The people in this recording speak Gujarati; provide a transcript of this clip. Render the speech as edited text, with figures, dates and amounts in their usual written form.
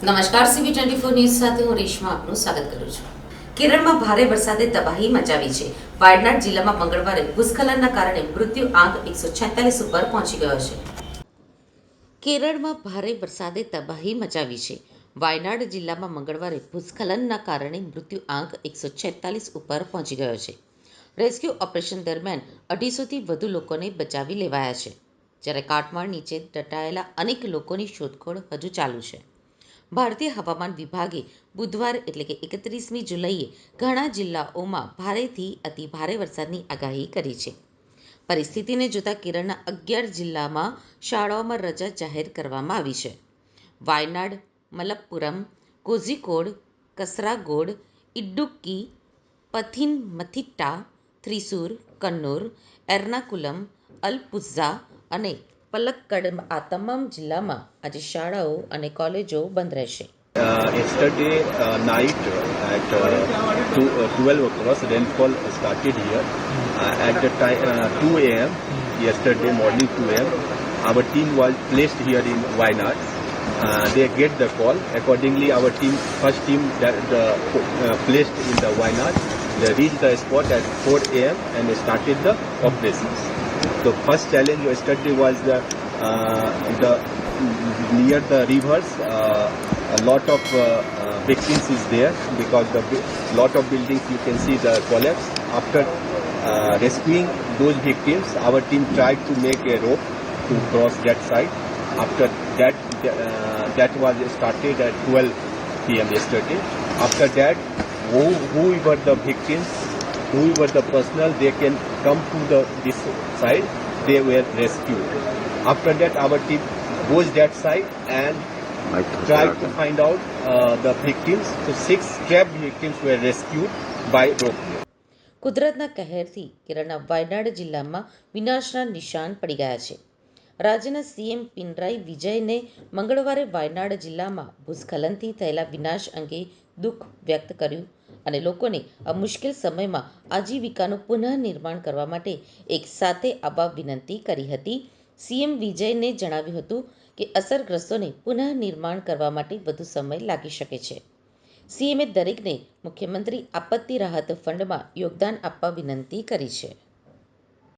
નમસ્કાર, CB24 ન્યૂઝ સાથે હું રેશમા આપનું સ્વાગત કરું છું. કેરળમાં ભારે વરસાદે તબાહી મચાવી છે. વાયનાડ જિલ્લામાં મંગળવારે ભૂસ્ખલનના કારણે મૃત્યુ આંક 146 ઉપર પહોંચી ગયો છે. કેરળમાં ભારે વરસાદે તબાહી મચાવી છે. વાયનાડ જિલ્લામાં મંગળવારે ભૂસ્ખલનના કારણે મૃત્યુ આંક 146 ઉપર પહોંચી ગયો છે. રેસ્ક્યુ ઓપરેશન દરમિયાન 250થી વધુ લોકોને બચાવી લેવાયા છે, જ્યારે કાટમાળ નીચે દટાયેલા અનેક લોકોની શોધખોળ હજુ ચાલુ છે. ભારતીય હવામાન વિભાગે બુધવાર એટલે કે 31મી જુલાઈએ ઘણા જિલ્લાઓમાં ભારેથી અતિ ભારે વરસાદની આગાહી કરી છે. પરિસ્થિતિને જોતા કેરળના 11 જિલ્લામાં શાળાઓમાં રજા જાહેર કરવામાં આવી છે. વાયનાડ, મલપ્પુરમ, કોઝિકોડ, કસરાગોડ, ઇડુક્કી, પથિનમથિટ્ટા, થ્રિસુર, કન્નૂર, એર્નાકુલમ, અલપુઝા અને પલક્કડ આ તમામ જિલ્લામાં આજે શાળાઓ અને કોલેજો બંધ રહેશે. Yesterday night at 12 o'clock, rainfall started here. At the time 2 a.m. yesterday morning 2 a.m. our team was placed here in Wayanad. They get the call. Accordingly, our first team placed in the Wayanad. They reached the spot at 4 a.m. and started the operations. The first challenge yesterday was the near the rivers. A lot of victims is there because the lot of buildings you can see the collapse. After rescuing those victims, our team tried to make a rope to cross that side. After that, that was started at 12 p.m. yesterday. After that, whoever the victims, whoever the personnel, they can come to this side. They were rescued. After that, our team goes that side and tried to find out the victims. So 6 trapped victims were rescued by rope. કુદરતના કહેરથી કેરળના વાયનાડ જિલ્લામાં વિનાશના નિશાન પડી ગયા છે. રાજ્યના સીએમ પિનરાઈ વિજયને મંગળવારે વાયનાડ જિલ્લામાં ભૂસ્ખલનથી થયેલા વિનાશ અંગે દુઃખ વ્યક્ત કર્યું અને લોકોને આ મુશ્કેલ સમયમાં આજીવિકાનું પુનઃનિર્માણ કરવા માટે એક સાથે આવવા વિનંતી કરી હતી. સીએમ વિજયને જણાવ્યું હતું કે અસરગ્રસ્તોને પુનઃનિર્માણ કરવા માટે વધુ સમય લાગી શકે છે. સીએમએ દરેકને મુખ્યમંત્રી આપત્તિ રાહત ફંડમાં યોગદાન આપવા વિનંતી કરી છે.